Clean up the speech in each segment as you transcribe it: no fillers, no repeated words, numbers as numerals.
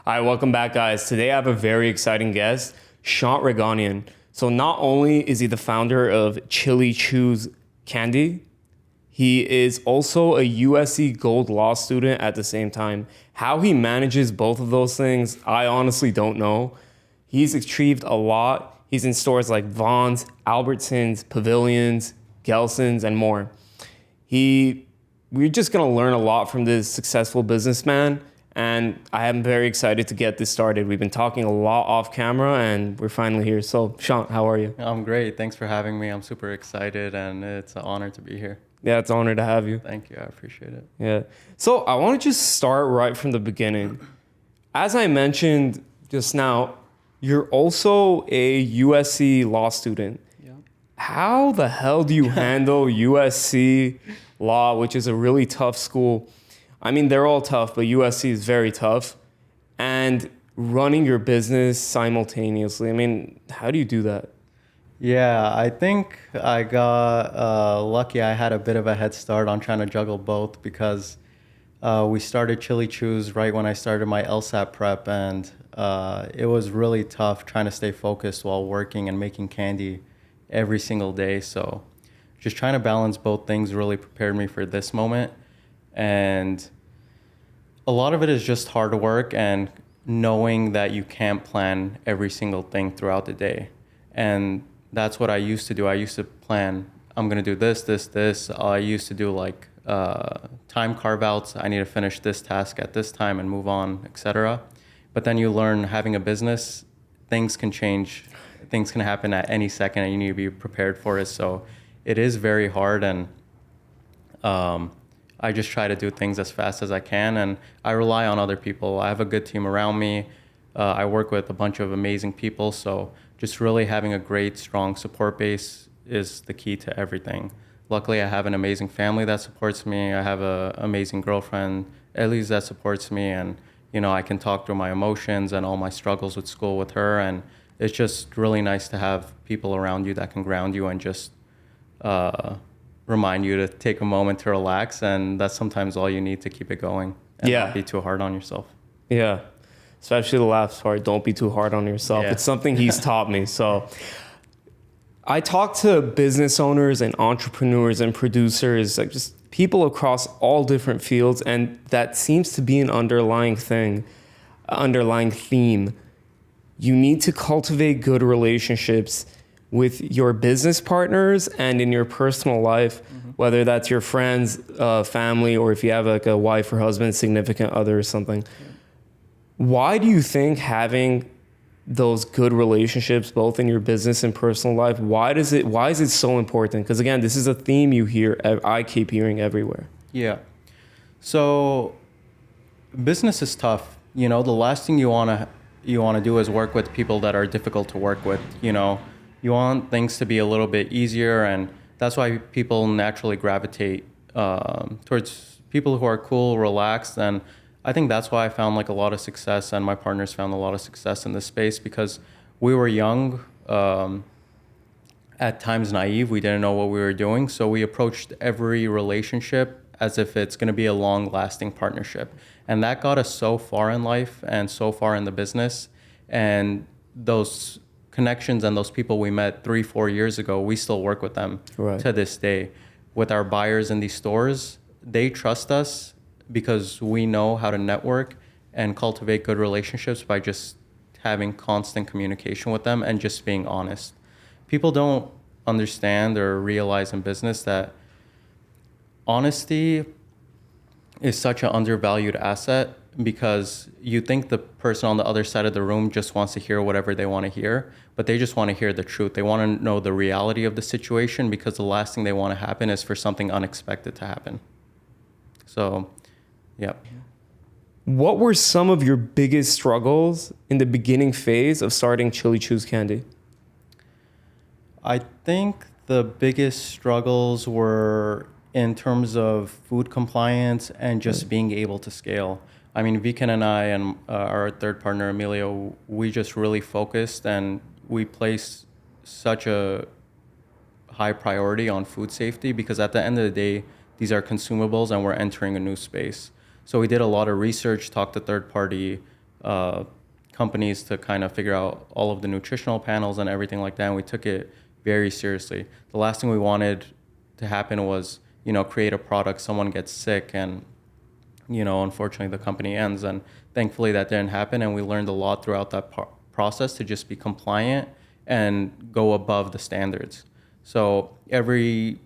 Hi, welcome back, guys. Today I have a very exciting guest, Shant Reganyan. So not only is he the founder of Chili Chews Candy, he is also a USC Gold Law student at the same time. How he manages both of those things, I honestly don't know. He's achieved a lot. He's in stores like Vaughn's, Albertsons, Pavilions, Gelson's, and more. We're just gonna learn a lot from this successful businessman, and I am very excited to get this started. We've been talking a lot off camera, and we're finally here. So, Shant, how are you? I'm great. Thanks for having me. I'm super excited, and it's an honor to be here. Yeah, it's an honor to have you. Thank you. I appreciate it. Yeah. So I want to just start right from the beginning. As I mentioned just now, you're also a USC Law student. Yeah. How the hell do you handle USC Law, which is a really tough school? I mean, they're all tough, but USC is very tough. And running your business simultaneously. I mean, how do you do that? Yeah, I think I got lucky. I had a bit of a head start on trying to juggle both because we started Chili Chews right when I started my LSAT prep, and it was really tough trying to stay focused while working and making candy every single day. So just trying to balance both things really prepared me for this moment. And a lot of it is just hard work and knowing that you can't plan every single thing throughout the day. And that's what I used to do. I used to plan, I'm going to do this. I used to do like time carve outs. I need to finish this task at this time and move on, etc. But then you learn having a business, things can change. Things can happen at any second and you need to be prepared for it. So it is very hard, and I just try to do things as fast as I can, and I rely on other people. I have a good team around me. I work with a bunch of amazing people, so just really having a great, strong support base is the key to everything. Luckily, I have an amazing family that supports me. I have an amazing girlfriend, Elise, that supports me, and I can talk through my emotions and all my struggles with school with her, and it's just really nice to have people around you that can ground you and just remind you to take a moment to relax, and that's sometimes all you need to keep it going and not be too hard on yourself. Yeah, especially the last part, don't be too hard on yourself. Yeah. It's something he's taught me. So I talk to business owners and entrepreneurs and producers, like just people across all different fields, and that seems to be an underlying theme. You need to cultivate good relationships with your business partners and in your personal life, whether that's your friends, family, or if you have like a wife or husband, significant other or something. Yeah. Why do you think having those good relationships, both in your business and personal life, why is it so important? Because again, this is a theme I keep hearing everywhere. Yeah. So business is tough. The last thing you want to do is work with people that are difficult to work with. You want things to be a little bit easier, and that's why people naturally gravitate towards people who are cool, relaxed, and I think that's why I found like a lot of success, and my partners found a lot of success in this space because we were young, at times naive. We didn't know what we were doing, so we approached every relationship as if it's going to be a long-lasting partnership, and that got us so far in life and so far in the business. And those connections and those people we met 3-4 years ago, we still work with them to this day. With our buyers in these stores, they trust us because we know how to network and cultivate good relationships by just having constant communication with them and just being honest. People don't understand or realize in business that honesty is such an undervalued asset, because you think the person on the other side of the room just wants to hear whatever they want to hear, but they just want to hear the truth. They want to know the reality of the situation, because the last thing they want to happen is for something unexpected to happen. So, yeah. What were some of your biggest struggles in the beginning phase of starting Chili Chews Candy? I think the biggest struggles were in terms of food compliance and just being able to scale. I mean, Viken and I and our third partner, Emilio, we just really focused, and we placed such a high priority on food safety, because at the end of the day, these are consumables and we're entering a new space. So we did a lot of research, talked to third-party companies to kind of figure out all of the nutritional panels and everything like that. And we took it very seriously. The last thing we wanted to happen was, create a product, someone gets sick, and, unfortunately the company ends. And thankfully that didn't happen. And we learned a lot throughout that process to just be compliant and go above the standards. So every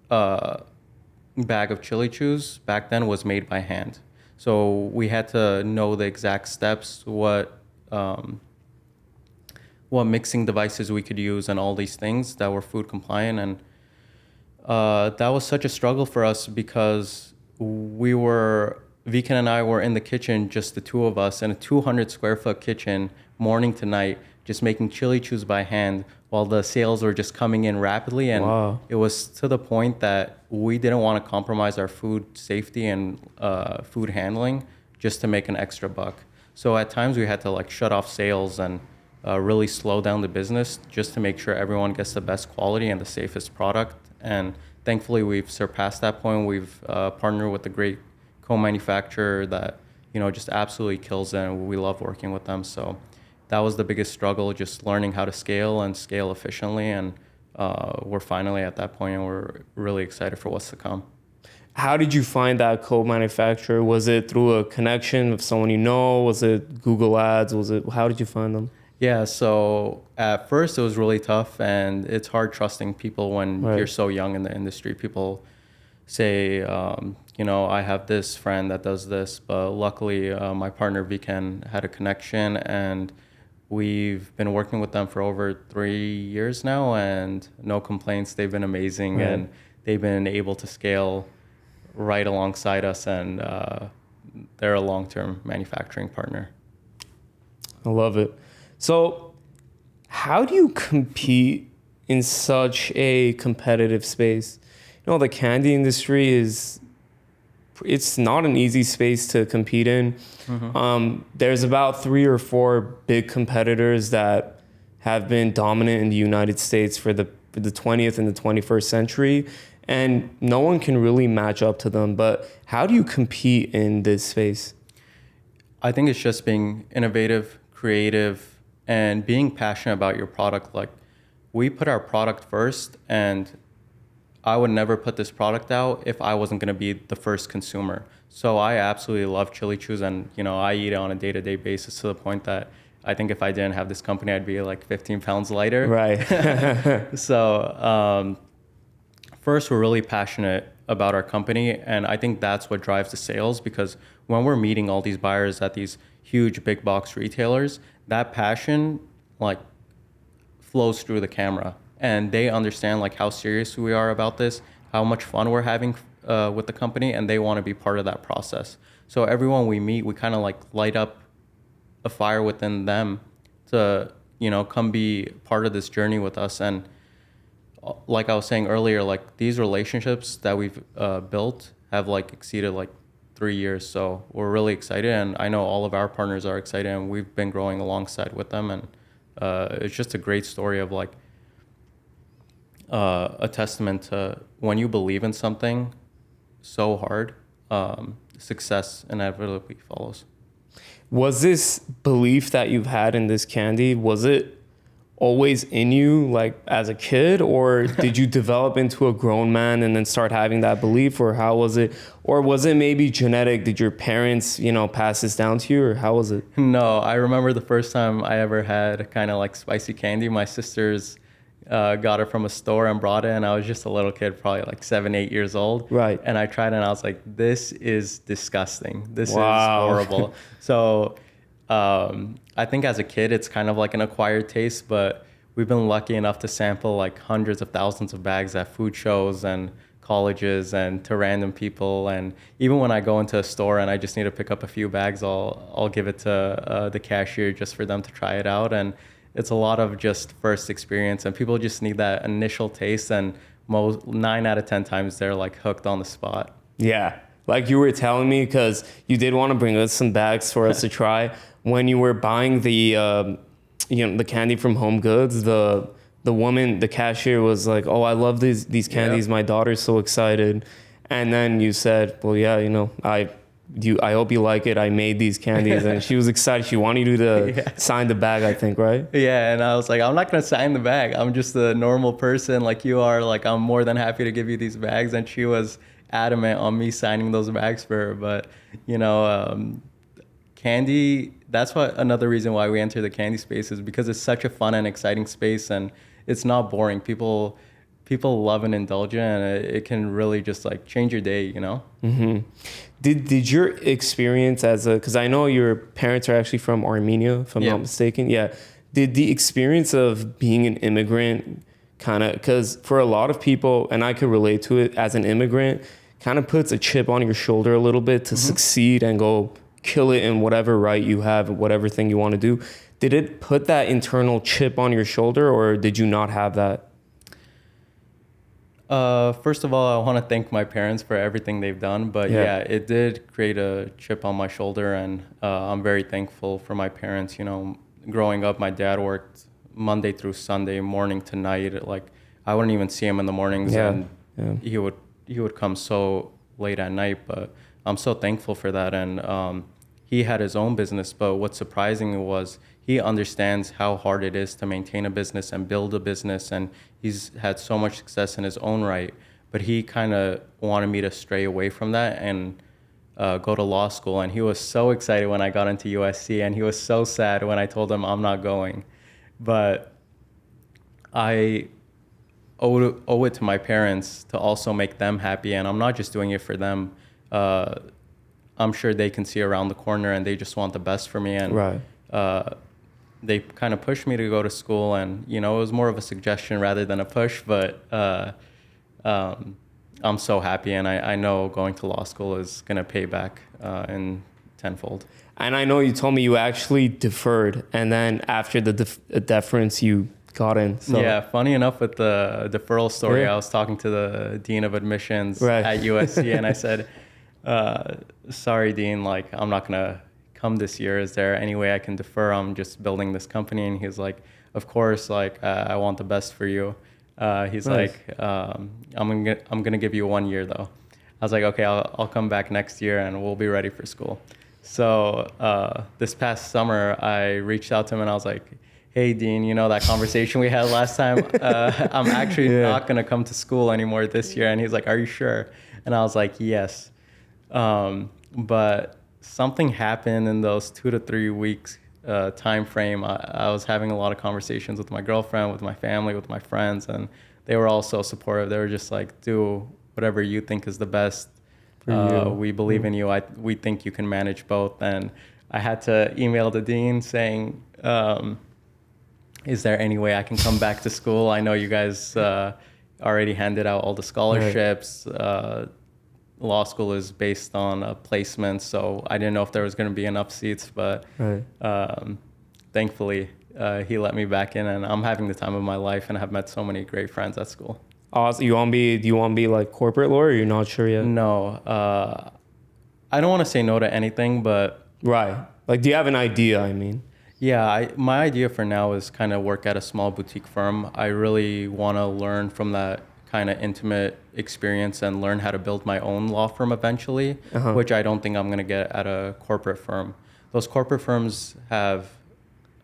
bag of chili chews back then was made by hand. So we had to know the exact steps, what mixing devices we could use, and all these things that were food compliant. And that was such a struggle for us because Viken and I were in the kitchen, just the two of us, in a 200 square foot kitchen, morning to night, just making chili chews by hand while the sales were just coming in rapidly. And Wow. It was to the point that we didn't want to compromise our food safety and food handling just to make an extra buck. So at times we had to shut off sales and really slow down the business just to make sure everyone gets the best quality and the safest product. And thankfully we've surpassed that point. We've partnered with a great co-manufacturer that, just absolutely kills it, and we love working with them. So that was the biggest struggle, just learning how to scale and scale efficiently. And we're finally at that point, and we're really excited for what's to come. How did you find that co-manufacturer? Was it through a connection of someone you know? Was it Google Ads? How did you find them? Yeah, so at first it was really tough, and it's hard trusting people when you're so young in the industry. People say, I have this friend that does this, but luckily my partner Viken had a connection, and we've been working with them for over 3 years now, and no complaints. They've been amazing, and they've been able to scale right alongside us, and they're a long-term manufacturing partner. I love it. So how do you compete in such a competitive space? The candy industry it's not an easy space to compete in. Mm-hmm. There's about 3 or 4 big competitors that have been dominant in the United States for the 20th and the 21st century, and no one can really match up to them. But how do you compete in this space? I think it's just being innovative, creative, and being passionate about your product. We put our product first, and I would never put this product out if I wasn't going to be the first consumer. So I absolutely love chili chews, and I eat it on a day-to-day basis to the point that I think if I didn't have this company, I'd be 15 pounds lighter. Right. So first, we're really passionate about our company, and I think that's what drives the sales, because when we're meeting all these buyers at these huge big box retailers, that passion flows through the camera, and they understand how serious we are about this, how much fun we're having with the company, and they want to be part of that process. So everyone we meet, we kind of light up a fire within them to come be part of this journey with us. And like I was saying earlier, these relationships that we've built have exceeded 3 years. So we're really excited, and I know all of our partners are excited, and we've been growing alongside with them. And it's just a great story of a testament to when you believe in something so hard, success inevitably follows. Was this belief that you've had in this candy, was it always in you as a kid, or did you develop into a grown man and then start having that belief, or how was it? Or was it maybe genetic? Did your parents, pass this down to you, or how was it? No, I remember the first time I ever had kind of spicy candy. My sisters got it from a store and brought it, and I was just a little kid, probably 7, 8 years old. Right. And I tried it, and I was like, this is disgusting. This Wow. is horrible. So I think as a kid, it's kind of an acquired taste, but we've been lucky enough to sample hundreds of thousands of bags at food shows and colleges and to random people. And even when I go into a store and I just need to pick up a few bags, I'll give it to the cashier just for them to try it out. And it's a lot of just first experience, and people just need that initial taste, and 9 out of 10 times they're hooked on the spot. Yeah. Like you were telling me, because you did want to bring us some bags for us to try. When you were buying the candy from Home Goods, the woman, the cashier was like, "Oh, I love these candies. Yep. My daughter's so excited." And then you said, "Well, yeah, I hope you like it. I made these candies. And she was excited. She wanted you to sign the bag, I think, right? Yeah, and I was like, I'm not gonna sign the bag. I'm just a normal person like you are. Like, I'm more than happy to give you these bags. And she was adamant on me signing those bags for her. But candy, that's another reason why we enter the candy space is because it's such a fun and exciting space, and it's not boring. People love and indulge in, and it can really just like change your day, Mm-hmm. Did your experience because I know your parents are actually from Armenia, if I'm not mistaken. Yeah. Did the experience of being an immigrant kind of, because for a lot of people, and I could relate to it, as an immigrant, kind of puts a chip on your shoulder a little bit to succeed and go kill it in whatever right you have, whatever thing you want to do. Did it put that internal chip on your shoulder, or did you not have that? First of all, I want to thank my parents for everything they've done. But yeah, it did create a chip on my shoulder, and I'm very thankful for my parents. Growing up, my dad worked Monday through Sunday, morning to night. Like, I wouldn't even see him in the mornings, and he would come so late at night. But I'm so thankful for that. And he had his own business, but what's surprising was he understands how hard it is to maintain a business and build a business, and he's had so much success in his own right. But he kind of wanted me to stray away from that and go to law school. And he was so excited when I got into USC, and he was so sad when I told him I'm not going. But I owe it to my parents to also make them happy, and I'm not just doing it for them. I'm sure they can see around the corner, and they just want the best for me. And they kind of pushed me to go to school, and it was more of a suggestion rather than a push. But I'm so happy, and I know going to law school is gonna pay back in tenfold. And I know you told me you actually deferred, and then after the deference, you got in. So. Yeah, funny enough with the deferral story, I was talking to the dean of admissions at USC, and I said, sorry, Dean, like, I'm not going to come this year. Is there any way I can defer? I'm just building this company. And he's like, of course, like, I want the best for you. He's like, I'm going to give you 1 year, though. I was like, okay, I'll come back next year, and we'll be ready for school. So this past summer, I reached out to him, and I was like, hey, Dean, that conversation we had last time, I'm actually not going to come to school anymore this year. And he's like, are you sure? And I was like, yes. But something happened in those 2 to 3 weeks time frame. I was having a lot of conversations with my girlfriend, with my family, with my friends, and they were all so supportive. They were just like, do whatever you think is the best. We believe in you. We think you can manage both. And I had to email the dean saying, is there any way I can come back to school? I know you guys already handed out all the scholarships. Law school is based on placement, so I didn't know if there was going to be enough seats, but thankfully he let me back in, and I'm having the time of my life, and have met so many great friends at school. Awesome. Do you want to be like corporate lawyer, or you're not sure yet? No. I don't want to say no to anything, but... Right. Like, do you have an idea, I mean? Yeah, my idea for now is kind of work at a small boutique firm. I really want to learn from that kind of intimate experience and learn how to build my own law firm eventually, which I don't think I'm going to get at a corporate firm. Those corporate firms have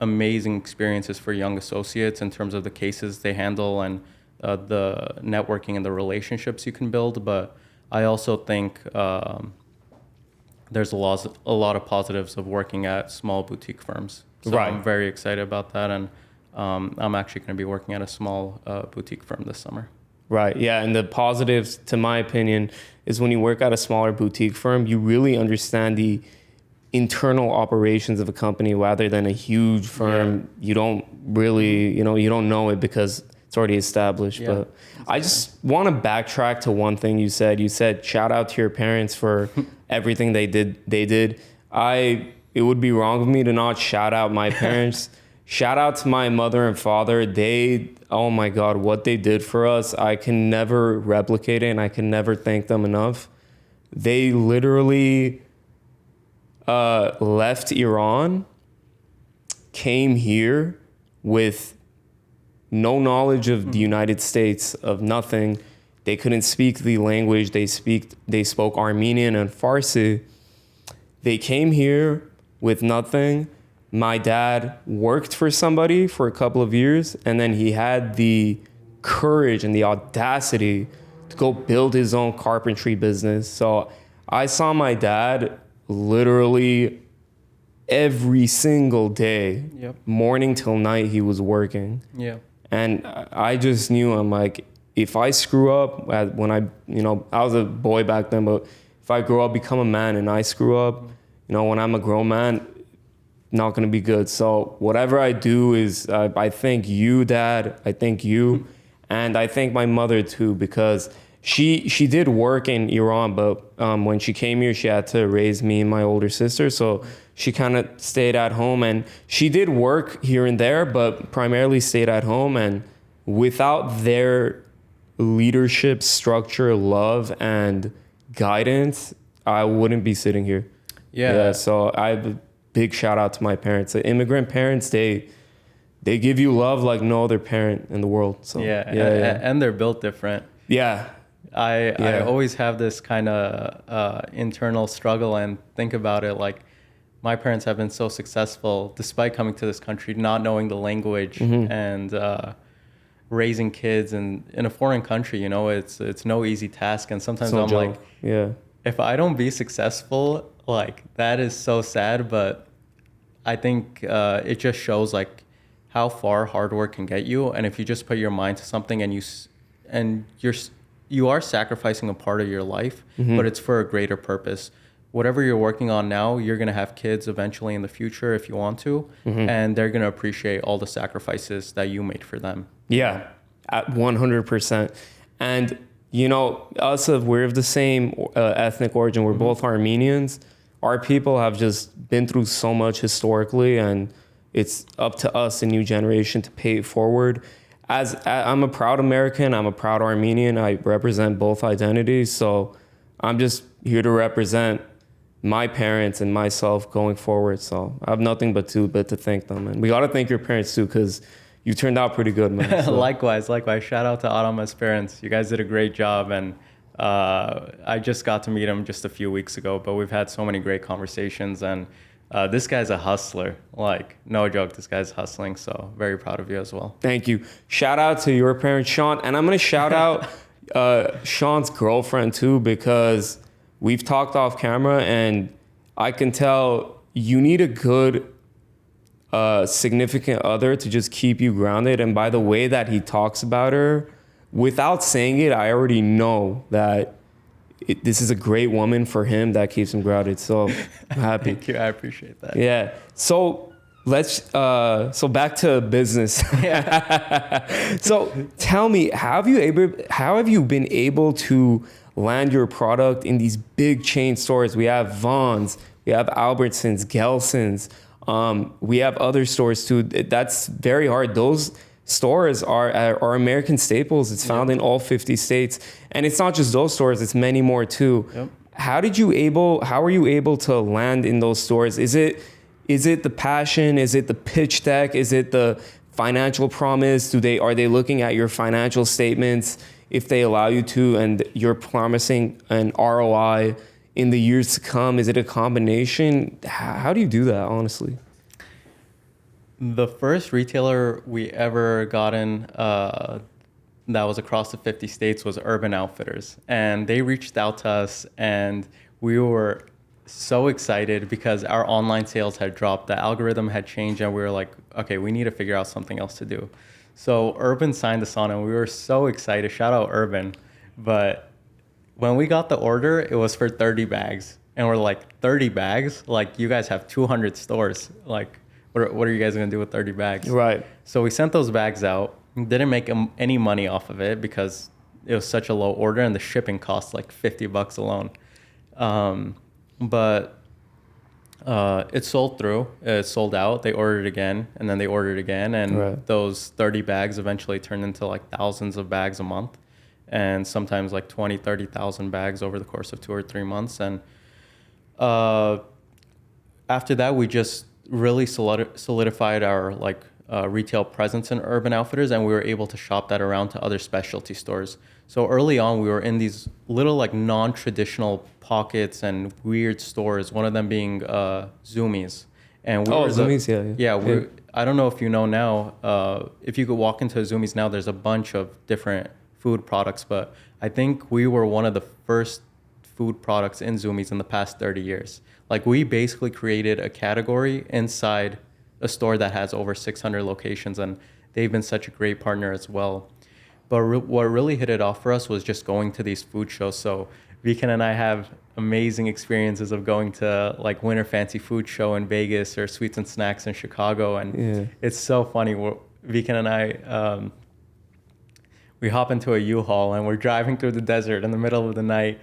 amazing experiences for young associates in terms of the cases they handle and the networking and the relationships you can build. But I also think there's a lot of positives of working at small boutique firms. So I'm very excited about that. And I'm actually going to be working at a small boutique firm this summer. Right. Yeah. And the positives, to my opinion, is when you work at a smaller boutique firm, you really understand the internal operations of a company rather than a huge firm. Yeah. You don't really, you don't know it because it's already established. Yeah, but exactly. I just want to backtrack to one thing you said. You said, shout out to your parents for everything they did. It would be wrong of me to not shout out my parents. Shout out to my mother and father. Oh my God, what they did for us, I can never replicate it, and I can never thank them enough. They literally left Iran, came here with no knowledge of the United States, of nothing. They couldn't speak the language. They spoke Armenian and Farsi. they came here with nothing. My dad worked for somebody for a couple of years, and then he had the courage and the audacity to go build his own carpentry business. So I saw my dad literally every single day, morning till night, he was working. Yeah. And I just knew, I'm like, if I screw up when I was a boy back then, but if I grow up, become a man, and I screw up, when I'm a grown man, not going to be good. So whatever I do is, I thank you, Dad. I thank you. And I thank my mother too, because she did work in Iran, but when she came here, she had to raise me and my older sister. So she kind of stayed at home, and she did work here and there, but primarily stayed at home. And without their leadership, structure, love, and guidance, I wouldn't be sitting here. Yeah. So I have a big shout out to my parents. The immigrant parents, they give you love like no other parent in the world. So and they're built different. Yeah. I always have this kind of internal struggle and think about it like, my parents have been so successful despite coming to this country, not knowing the language and raising kids in a foreign country. It's no easy task. And sometimes I'm like, if I don't be successful, like that is so sad. But I think it just shows like how far hard work can get you. And if you just put your mind to something and you are sacrificing a part of your life, but it's for a greater purpose. Whatever you're working on now, you're going to have kids eventually in the future if you want to, and they're going to appreciate all the sacrifices that you made for them. Yeah, at 100%. And, us, we're of the same ethnic origin. We're both Armenians. Our people have just been through so much historically, and it's up to us, the new generation, to pay it forward. As I'm a proud American, I'm a proud Armenian. I represent both identities. So I'm just here to represent my parents and myself going forward. So I have nothing but to thank them. And we got to thank your parents too, because you turned out pretty good, man. So. Likewise. Shout out to Arameh's parents. You guys did a great job. And I just got to meet him just a few weeks ago, but we've had so many great conversations. And this guy's a hustler. Like, no joke, this guy's hustling. So very proud of you as well. Thank you. Shout out to your parents, Shant. And I'm going to shout out Shant's girlfriend too, because we've talked off camera, and I can tell you need a good significant other to just keep you grounded. And by the way that he talks about her, without saying it, I already know that this is a great woman for him that keeps him grounded. So I'm happy. Thank you. I appreciate that. Yeah. So so back to business. So tell me, how have you been able to land your product in these big chain stores? We have Vons, we have Albertsons, Gelson's, we have other stores too. That's very hard. Those stores are American staples. It's found in all 50 states. And it's not just those stores, it's many more too. Yep. How are you able to land in those stores? Is it the passion? Is it the pitch deck? Is it the financial promise? Are they looking at your financial statements if they allow you to, and you're promising an ROI in the years to come? Is it a combination? How do you do that, honestly? The first retailer we ever got in that was across the 50 states was Urban Outfitters. And they reached out to us, and we were so excited because our online sales had dropped. The algorithm had changed, and we were like, okay, we need to figure out something else to do. So Urban signed us on, and we were so excited. Shout out Urban. But when we got the order, it was for 30 bags. And we're like, 30 bags? Like, you guys have 200 stores. Like, what are you guys going to do with 30 bags? Right. So we sent those bags out. Didn't make any money off of it because it was such a low order, and the shipping cost like $50 alone. But it sold through. It sold out. They ordered again, and then they ordered again. And those 30 bags eventually turned into like thousands of bags a month, and sometimes like 20, 30,000 bags over the course of 2 or 3 months. And after that, we just really solidified our retail presence in Urban Outfitters, and we were able to shop that around to other specialty stores. So early on, we were in these little like non-traditional pockets and weird stores. One of them being Zoomies, and we Zoomies, I don't know if you know now. If you could walk into a Zoomies now, there's a bunch of different food products, but I think we were one of the first food products in Zoomies in the past 30 years. Like we basically created a category inside a store that has over 600 locations, and they've been such a great partner as well. But what really hit it off for us was just going to these food shows. So Viken and I have amazing experiences of going to like Winter Fancy Food Show in Vegas or Sweets and Snacks in Chicago. And it's so funny. Viken and I, we hop into a U-Haul and we're driving through the desert in the middle of the night.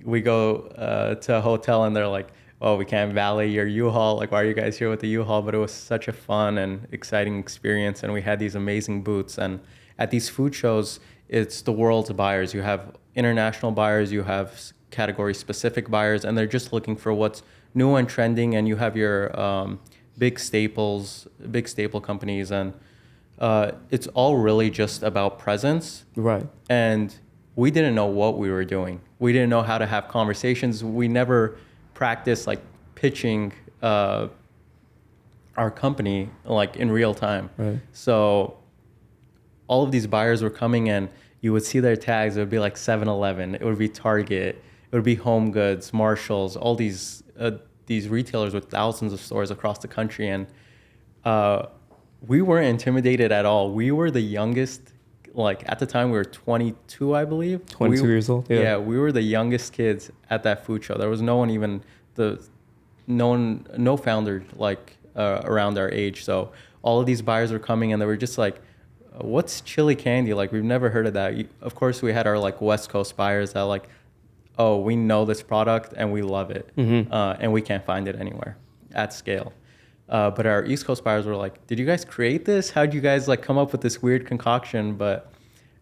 We go to a hotel and they're like, oh, we can't valet your U-Haul. Like, why are you guys here with the U-Haul? But it was such a fun and exciting experience. And we had these amazing booths. And at these food shows, it's the world's buyers. You have international buyers, you have category specific buyers, and they're just looking for what's new and trending. And you have your big staple companies. And it's all really just about presence. Right. And we didn't know what we were doing. We didn't know how to have conversations. We never practiced like pitching our company like in real time. Right. So all of these buyers were coming and you would see their tags. It would be like 7-Eleven. It would be Target. It would be Home Goods, Marshalls, all these retailers with thousands of stores across the country. And we weren't intimidated at all. We were the youngest. Like at the time we were 22, I believe. 22 years old. Yeah, we were the youngest kids at that food show. There was no one even no founder like around our age. So all of these buyers were coming and they were just like, what's chili candy? Like we've never heard of that. Of course we had our like West Coast buyers that like, oh, we know this product and we love it. And we can't find it anywhere at scale. But our East Coast buyers were like, did you guys create this? How'd you guys like come up with this weird concoction? But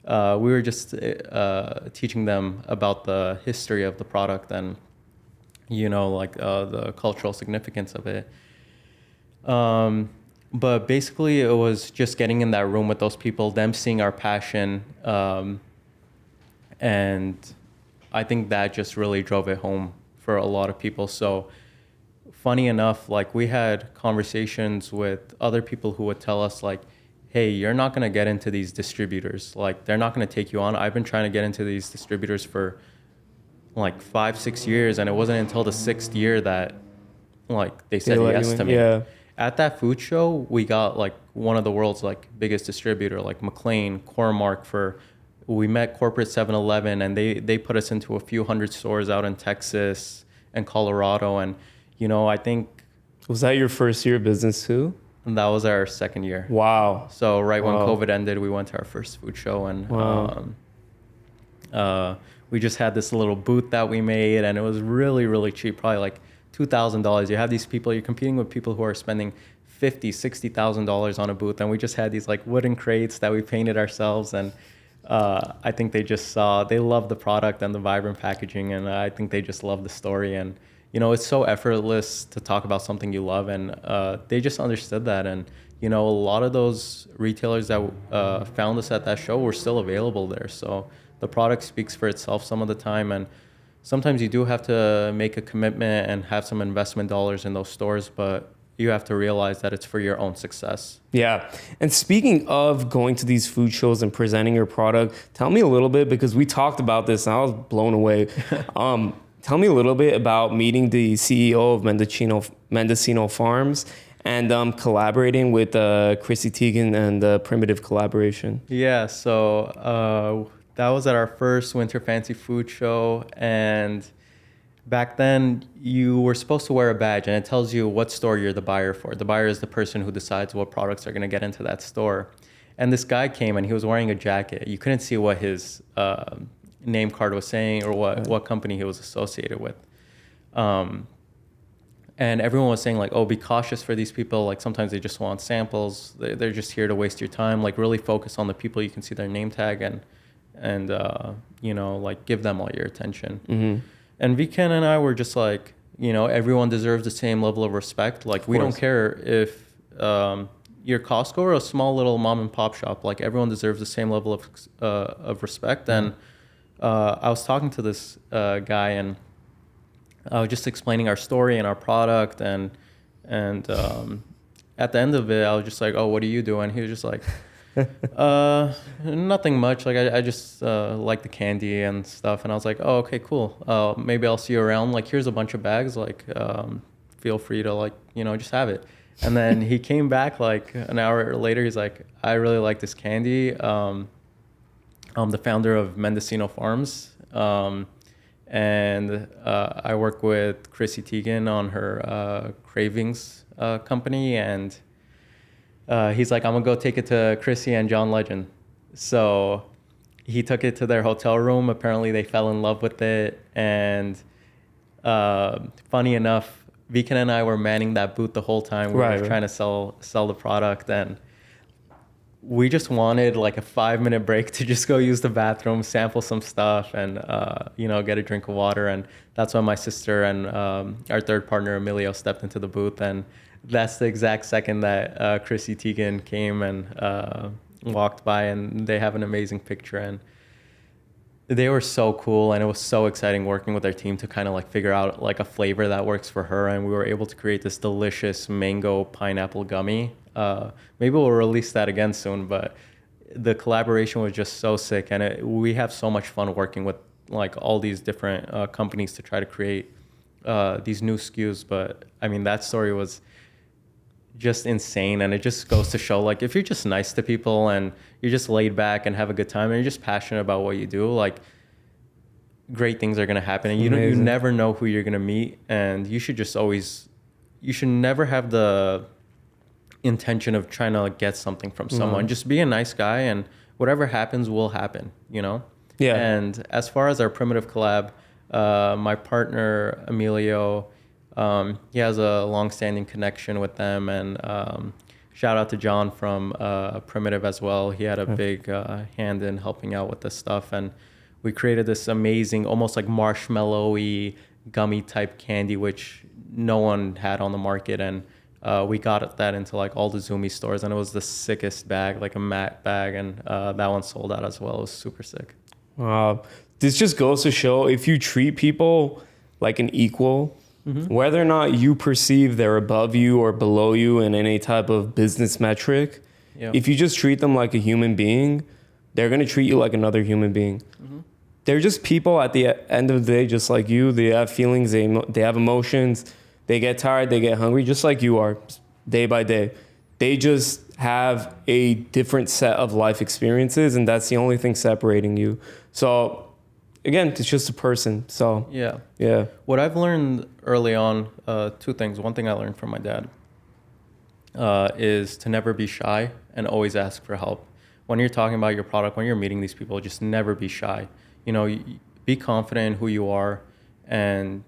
we were just teaching them about the history of the product and, you know, like the cultural significance of it. But basically it was just getting in that room with those people, them seeing our passion. And I think that just really drove it home for a lot of people. So funny enough, like we had conversations with other people who would tell us like, hey, you're not going to get into these distributors. Like they're not going to take you on. I've been trying to get into these distributors for like 5-6 years. And it wasn't until the 6th year that like they said yes to me. Yeah. At that food show, we got like one of the world's like biggest distributor, like McLean, Core-Mark we met corporate 7-Eleven and they put us into a few hundred stores out in Texas and Colorado. And you know, I think... Was that your first year of business too? And that was our 2nd year. Wow. So when COVID ended, we went to our first food show and we just had this little booth that we made and it was really, really cheap, probably like $2,000. You have these people, you're competing with people who are spending $50,000, $60,000 on a booth. And we just had these like wooden crates that we painted ourselves. And I think they loved the product and the vibrant packaging. And I think they just loved the story. And you know, it's so effortless to talk about something you love, and they just understood that. And you know, a lot of those retailers that found us at that show were still available there. So the product speaks for itself some of the time, and sometimes you do have to make a commitment and have some investment dollars in those stores, but you have to realize that it's for your own success. Yeah. And speaking of going to these food shows and presenting your product, tell me a little bit, because we talked about this and I was blown away. Tell me a little bit about meeting the CEO of Mendocino Farms and collaborating with Chrissy Teigen and Primitive Collaboration. Yeah, so that was at our first Winter Fancy Food Show. And back then, you were supposed to wear a badge, and it tells you what store you're the buyer for. The buyer is the person who decides what products are going to get into that store. And this guy came, and he was wearing a jacket. You couldn't see what his... name card was saying or what company he was associated with. And everyone was saying like, oh, be cautious for these people. Like sometimes they just want samples. They're just here to waste your time. Like really focus on the people you can see their name tag and you know, like give them all your attention. Mm-hmm. And Viken and I were just like, you know, everyone deserves the same level of respect. Like we don't care if, your Costco or a small little mom and pop shop. Like everyone deserves the same level of respect. And I was talking to this guy, and I was just explaining our story and our product, and at the end of it, I was just like, "Oh, what do you do?" And he was just like, "Nothing much. Like I just like the candy and stuff." And I was like, "Oh, okay, cool. Maybe I'll see you around. Like here's a bunch of bags. Like feel free to like just have it." And then he came back like an hour later. He's like, "I really like this candy. I'm the founder of Mendocino Farms." And I work with Chrissy Teigen on her Cravings company, and he's like, "I'm gonna go take it to Chrissy and John Legend." So he took it to their hotel room. Apparently they fell in love with it, and funny enough, Vikan and I were manning that booth the whole time. We were trying to sell the product, and we just wanted like a 5-minute break to just go use the bathroom, sample some stuff, and get a drink of water. And that's when my sister and our third partner Emilio stepped into the booth, and that's the exact second that Chrissy Teigen came and walked by, and they have an amazing picture. And they were so cool, and it was so exciting working with their team to kind of like figure out like a flavor that works for her. And we were able to create this delicious mango pineapple gummy. Maybe we'll release that again soon, but the collaboration was just so sick, and we have so much fun working with like all these different companies to try to create these new SKUs. But I mean, that story was just insane, and it just goes to show like if you're just nice to people and you're just laid back and have a good time and you're just passionate about what you do, like great things are going to happen. And you never know who you're going to meet, and you should never have the intention of trying to like get something from someone. Just be a nice guy, and whatever happens will happen, Yeah. And as far as our Primitive collab, my partner Emilio, he has a long-standing connection with them, and shout out to John from Primitive as well. He had a big hand in helping out with this stuff, and we created this amazing, almost like marshmallowy gummy type candy, which no one had on the market, and we got that into like all the Zoomy stores, and it was the sickest bag, like a matte bag, and that one sold out as well. It was super sick. This just goes to show if you treat people like an equal, whether or not you perceive they're above you or below you in any type of business metric, if you just treat them like a human being, they're going to treat you like another human being. They're just people at the end of the day, just like you. They have feelings, they have emotions, they get tired, they get hungry, just like you are, day by day. They just have a different set of life experiences, and that's the only thing separating you. So again, it's just a person. So yeah. What I've learned early on, two things. One thing I learned from my dad is to never be shy and always ask for help. When you're talking about your product, when you're meeting these people, just never be shy. Be confident in who you are and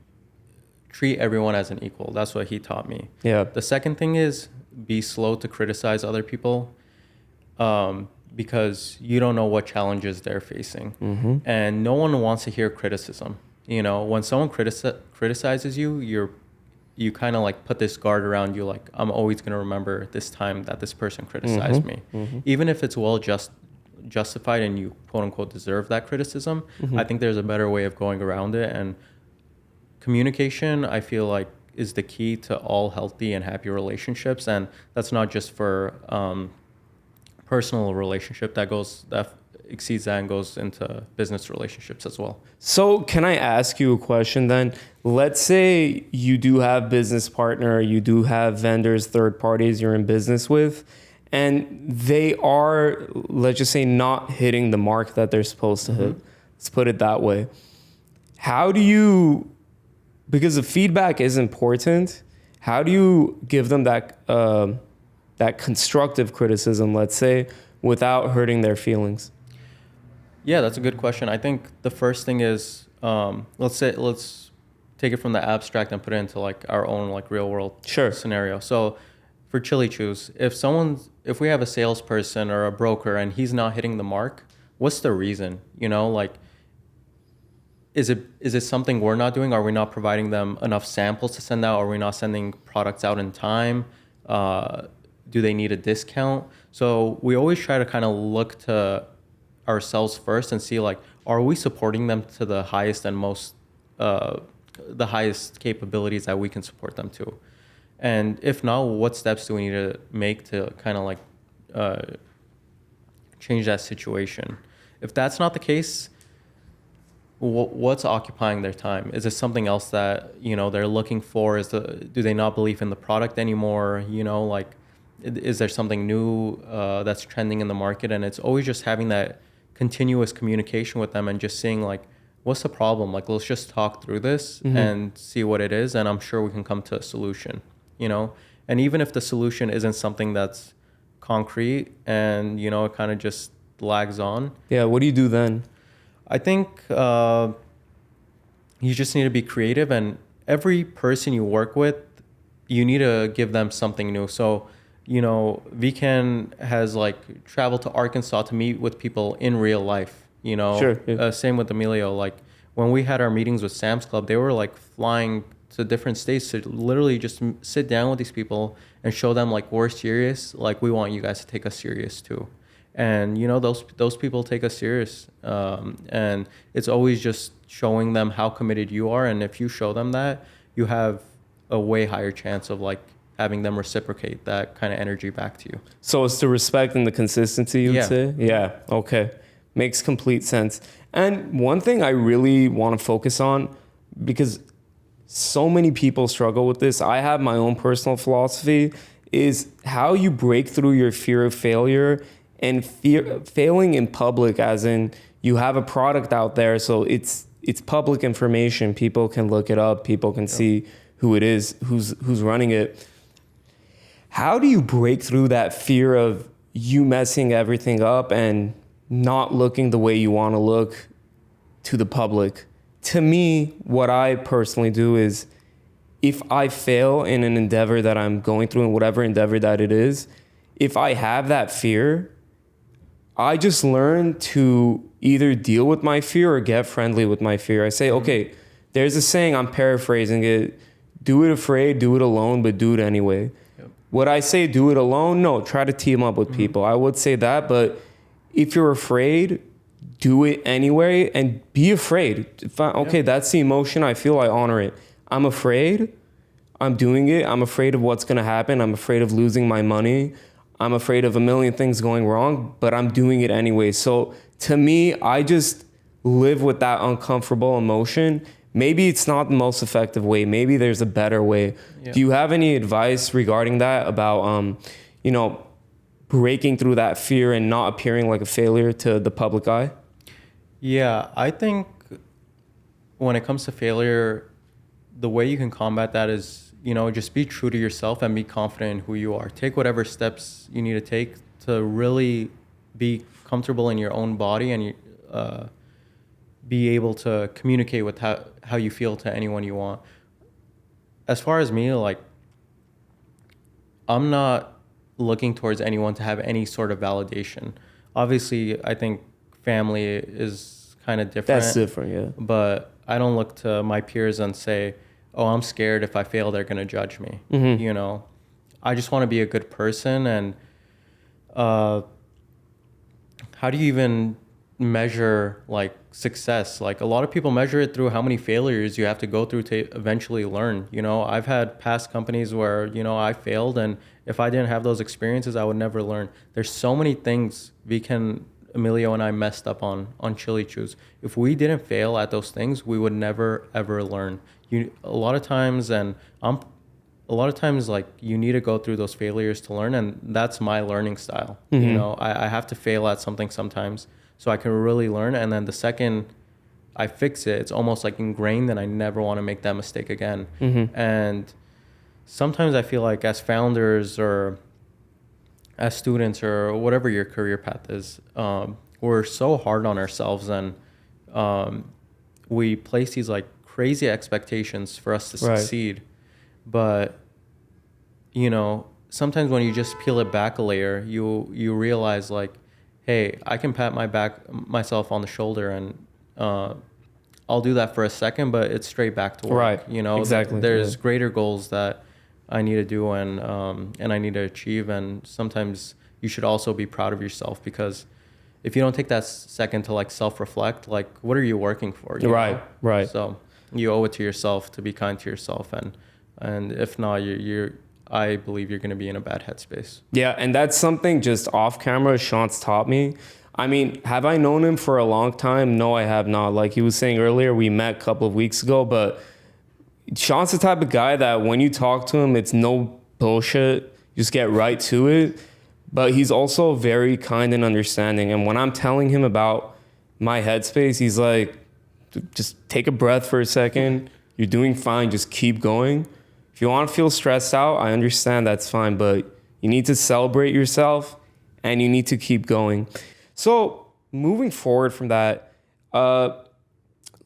treat everyone as an equal. That's what he taught me. Yeah. The second thing is be slow to criticize other people. Because you don't know what challenges they're facing. And no one wants to hear criticism. When someone criticizes you, you kind of like put this guard around you, like, I'm always going to remember this time that this person criticized me. Even if it's justified and you quote unquote deserve that criticism, I think there's a better way of going around it. And communication, I feel like, is the key to all healthy and happy relationships. And that's not just for personal relationship, that exceeds that and goes into business relationships as well. So can I ask you a question then? Let's say you do have business partner, you do have vendors, third parties you're in business with, and they are, let's just say, not hitting the mark that they're supposed to hit. Let's put it that way. How do you, because the feedback is important, how do you give them that constructive criticism, let's say, without hurting their feelings? Yeah, that's a good question. I think the first thing is, let's take it from the abstract and put it into like our own like real world scenario. So for Chili Chews, if we have a salesperson or a broker and he's not hitting the mark, what's the reason? Like, is it something we're not doing? Are we not providing them enough samples to send out? Are we not sending products out in time? do they need a discount? So we always try to kind of look to ourselves first and see like, are we supporting them to the highest and most the highest capabilities that we can support them to? And if not, what steps do we need to make to kind of like change that situation? If that's not the case, what's occupying their time? Is it something else that, you know, they're looking for? Do they not believe in the product anymore? You know, like, is there something new that's trending in the market? And it's always just having that continuous communication with them and just seeing like, what's the problem? Like, let's just talk through this and see what it is. And I'm sure we can come to a solution, you know? And even if the solution isn't something that's concrete and, you know, it kind of just lags on. Yeah. What do you do then? I think you just need to be creative, and every person you work with, you need to give them something new. So, you know, Viken has like traveled to Arkansas to meet with people in real life, you know. Sure, yeah. Same with Emilio. Like when we had our meetings with Sam's Club, they were like flying to different states to literally just sit down with these people and show them like, we're serious. Like, we want you guys to take us serious too. And, you know, those people take us serious. And it's always just showing them how committed you are. And if you show them that, you have a way higher chance of like having them reciprocate that kind of energy back to you. So it's the respect and the consistency, you would Yeah. say? Yeah. Okay. Makes complete sense. And one thing I really want to focus on, because so many people struggle with this, I have my own personal philosophy, is how you break through your fear of failure and failing in public, as in you have a product out there, so it's public information. People can look it up. People can see who it is, who's running it. How do you break through that fear of you messing everything up and not looking the way you want to look to the public? To me, what I personally do is, if I fail in an endeavor that I'm going through, in whatever endeavor that it is, if I have that fear, I just learn to either deal with my fear or get friendly with my fear. I say, okay, there's a saying, I'm paraphrasing it, do it afraid, do it alone, but do it anyway. Yep. Would I say do it alone? No, try to team up with people. I would say that, but if you're afraid, do it anyway and be afraid. Okay, that's the emotion I feel, I honor it. I'm afraid, I'm doing it. I'm afraid of what's gonna happen. I'm afraid of losing my money. I'm afraid of a million things going wrong, but I'm doing it anyway. So to me, I just live with that uncomfortable emotion. Maybe it's not the most effective way. Maybe there's a better way. Yeah. Do you have any advice regarding that about, you know, breaking through that fear and not appearing like a failure to the public eye? Yeah, I think when it comes to failure, the way you can combat that is, you know, just be true to yourself and be confident in who you are. Take whatever steps you need to take to really be comfortable in your own body and be able to communicate with how you feel to anyone you want. As far as me, like, I'm not looking towards anyone to have any sort of validation. Obviously, I think family is kind of different. That's different, yeah. But I don't look to my peers and say, oh, I'm scared if I fail, they're going to judge me. Mm-hmm. You know, I just want to be a good person. And how do you even measure like success? Like, a lot of people measure it through how many failures you have to go through to eventually learn. You know, I've had past companies where, you know, I failed, and if I didn't have those experiences, I would never learn. There's so many things Emilio and I messed up on Chili Chews. If we didn't fail at those things, we would never ever learn. A lot of times like, you need to go through those failures to learn, and that's my learning style. Mm-hmm. You know, I have to fail at something sometimes so I can really learn, and then the second I fix it, it's almost like ingrained, and I never want to make that mistake again. Mm-hmm. And sometimes I feel like as founders or as students or whatever your career path is, we're so hard on ourselves, and we place these like crazy expectations for us to succeed. But, you know, sometimes when you just peel it back a layer, you realize like, hey, I can pat myself on the shoulder, and I'll do that for a second, but it's straight back to work. Right. You know, exactly. There's greater goals that I need to do and I need to achieve. And sometimes you should also be proud of yourself, because if you don't take that second to like self-reflect, like what are you working for? You Right, know? right. So you owe it to yourself to be kind to yourself, and if not, I believe you're going to be in a bad headspace. Yeah, and that's something just off camera Shant's taught me. I mean, have I known him for a long time? No, I have not. Like he was saying earlier, we met a couple of weeks ago, but Shant's the type of guy that when you talk to him, it's no bullshit. You just get right to it. But he's also very kind and understanding. And when I'm telling him about my headspace, he's like, just take a breath for a second. You're doing fine. Just keep going. If you want to feel stressed out, I understand, that's fine. But you need to celebrate yourself and you need to keep going. So moving forward from that,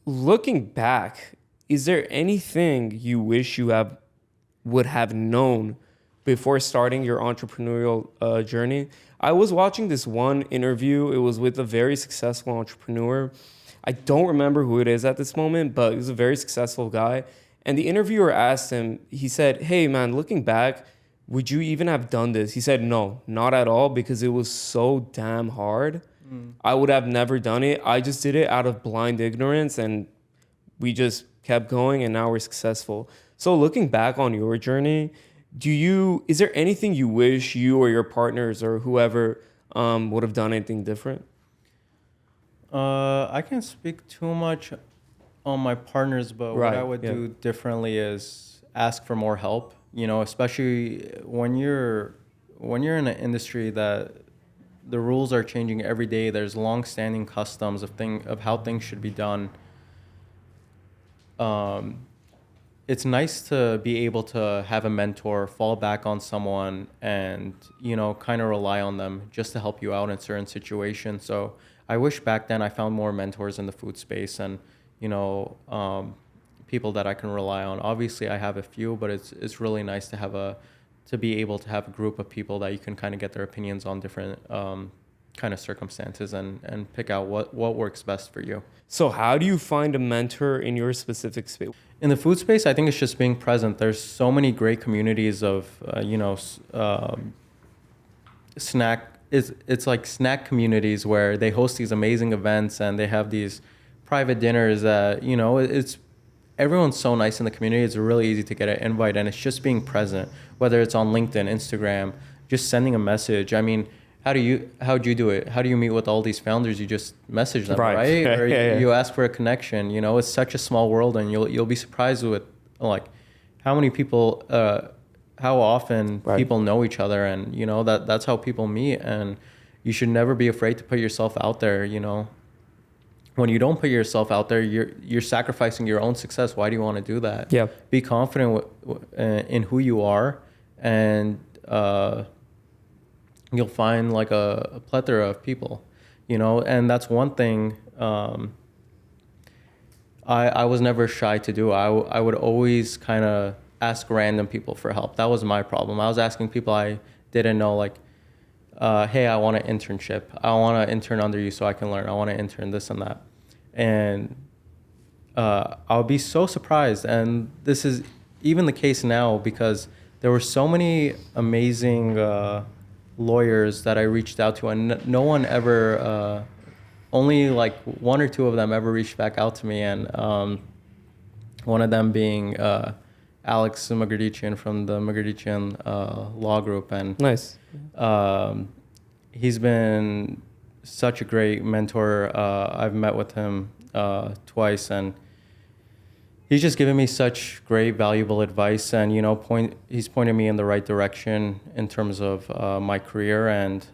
looking back, is there anything you wish you would have known before starting your entrepreneurial journey? I was watching this one interview. It was with a very successful entrepreneur. I don't remember who it is at this moment, but he was a very successful guy. And the interviewer asked him, he said, hey man, looking back, would you even have done this? He said, no, not at all, because it was so damn hard. I would have never done it. I just did it out of blind ignorance, and we just kept going, and now we're successful. So looking back on your journey, is there anything you wish you or your partners or whoever would have done anything different? I can't speak too much on my partners, but what I would do differently is ask for more help. You know, especially when you're in an industry that the rules are changing every day. There's long-standing customs of how things should be done. It's nice to be able to have a mentor, fall back on someone, and, you know, kind of rely on them just to help you out in certain situations. So I wish back then I found more mentors in the food space and, you know, people that I can rely on. Obviously, I have a few, but it's really nice to be able to have a group of people that you can kind of get their opinions on different kind of circumstances and pick out what works best for you. So how do you find a mentor in your specific space? In the food space, I think it's just being present. There's so many great communities of, snack. It's like snack communities where they host these amazing events and they have these private dinners that, you know, everyone's so nice in the community. It's really easy to get an invite, and it's just being present, whether it's on LinkedIn, Instagram, just sending a message. I mean, how'd you do it? How do you meet with all these founders? You just message them, right? Or you ask for a connection. You know, it's such a small world, and you'll be surprised with like how many people, how often people know each other, and you know that's how people meet. And you should never be afraid to put yourself out there. You know, when you don't put yourself out there, you're sacrificing your own success. Why do you want to do that? Yeah. Be confident in who you are, and you'll find like a plethora of people, you know. And that's one thing I was never shy to do. I would always kind of ask random people for help. That was my problem. I was asking people I didn't know, like, hey, I want an internship. I want to intern under you so I can learn. I want to intern this and that. And I'll be so surprised. And this is even the case now, because there were so many amazing lawyers that I reached out to, and no one ever, only like one or two of them ever reached back out to me. And one of them being Alex Magardician from the Magardician Law Group. And Nice. He's been such a great mentor. I've met with him twice, and he's just given me such great, valuable advice. And, you know, he's pointed me in the right direction in terms of my career. And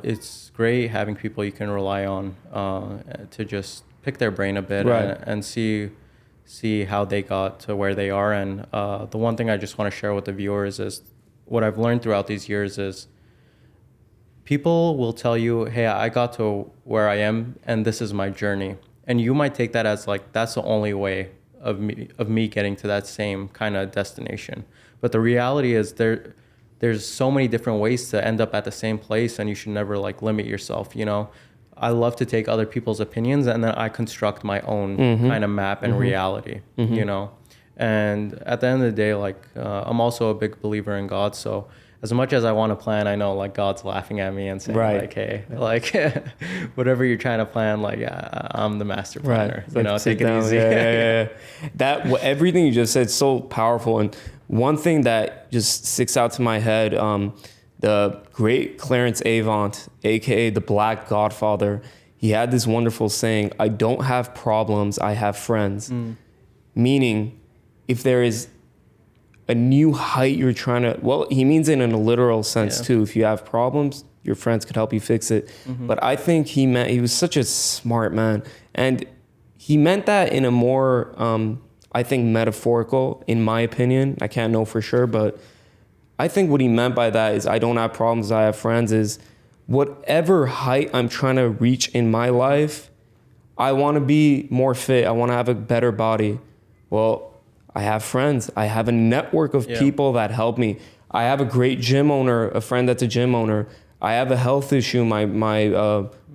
it's great having people you can rely on to just pick their brain a bit and see how they got to where they are. And the one thing I just want to share with the viewers is what I've learned throughout these years is people will tell you, hey, I got to where I am and this is my journey. And you might take that as like, that's the only way of me getting to that same kind of destination. But the reality is there's so many different ways to end up at the same place, and you should never like limit yourself, you know. I love to take other people's opinions and then I construct my own kind of map and reality, you know. And at the end of the day, like I'm also a big believer in God. So as much as I want to plan, I know like God's laughing at me and saying like, hey, like whatever you're trying to plan, like I'm the master planner. Right. Like, take it easy. Yeah. Everything you just said is so powerful. And one thing that just sticks out to my head, the great Clarence Avant, aka the Black Godfather, he had this wonderful saying, "I don't have problems, I have friends." Meaning, if there is a new height you're trying to, well, he means it in a literal sense too. If you have problems, your friends could help you fix it. But I think he was such a smart man. And he meant that in a more, I think, metaphorical, in my opinion. I can't know for sure, but I think what he meant by that is I don't have problems, I have friends, is whatever height I'm trying to reach in my life, I want to be more fit. I want to have a better body. Well, I have friends. I have a network of people that help me. I have a great gym owner, a friend that's a gym owner. I have a health issue. My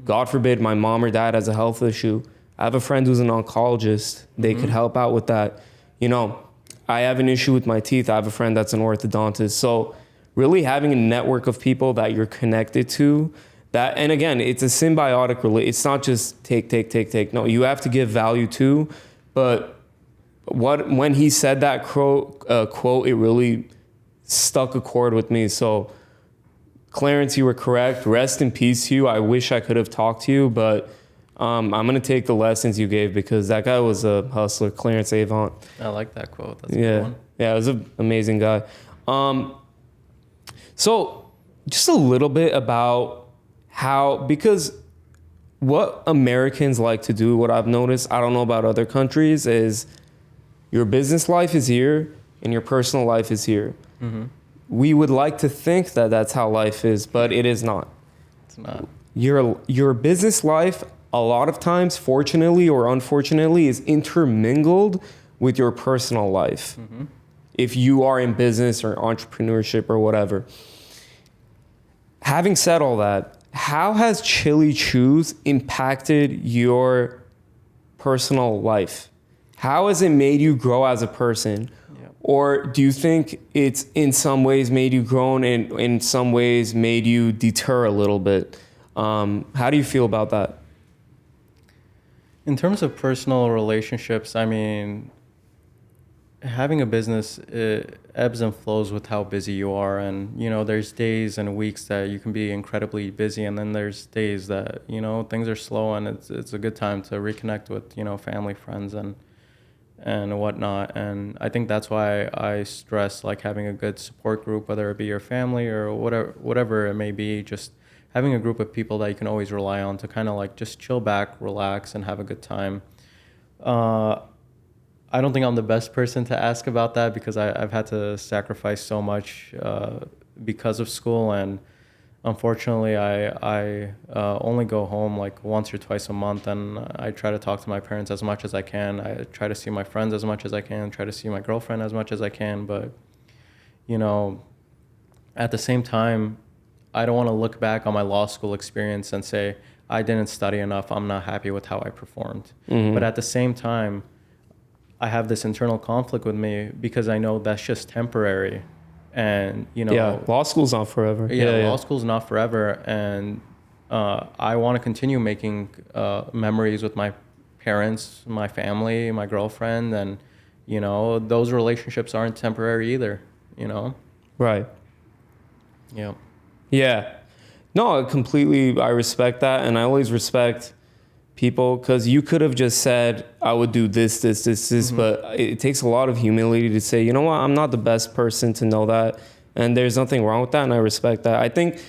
God forbid, my mom or dad has a health issue. I have a friend who's an oncologist. They could help out with that. You know, I have an issue with my teeth. I have a friend that's an orthodontist. So really having a network of people that you're connected to, that, and again, it's a symbiotic relationship. It's not just take. No, you have to give value too. But when he said that quote, it really stuck a chord with me. So Clarence, you were correct. Rest in peace to you. I wish I could have talked to you, but I'm going to take the lessons you gave because that guy was a hustler, Clarence Avant. I like that quote. That's a good one. Yeah, he was an amazing guy. So just a little bit about because what Americans like to do, what I've noticed, I don't know about other countries, is your business life is here and your personal life is here. We would like to think that that's how life is, but it is not. It's not. Your business life, a lot of times, fortunately or unfortunately, is intermingled with your personal life. If you are in business or entrepreneurship or whatever. Having said all that, how has Chili Chews impacted your personal life? How has it made you grow as a person? Or do you think it's in some ways made you grow and in some ways made you deter a little bit? How do you feel about that? In terms of personal relationships, I mean, having a business, it ebbs and flows with how busy you are. And, you know, there's days and weeks that you can be incredibly busy. And then there's days that, you know, things are slow and it's a good time to reconnect with, you know, family, friends and whatnot. And I think that's why I stress like having a good support group, whether it be your family or whatever it may be, just having a group of people that you can always rely on to kind of like just chill back, relax, and have a good time. I don't think I'm the best person to ask about that because I've had to sacrifice so much because of school. And unfortunately, I only go home like once or twice a month, and I try to talk to my parents as much as I can. I try to see my friends as much as I can, try to see my girlfriend as much as I can. But, you know, at the same time, I don't want to look back on my law school experience and say, I didn't study enough, I'm not happy with how I performed. But at the same time, I have this internal conflict with me because I know that's just temporary. And, you know, law school's not forever. Law school's not forever. And I want to continue making memories with my parents, my family, my girlfriend. And, you know, those relationships aren't temporary either, you know? Right. Yeah. Yeah. No, I respect that. And I always respect people because you could have just said, I would do this, but it takes a lot of humility to say, you know what, I'm not the best person to know that. And there's nothing wrong with that. And I respect that. I think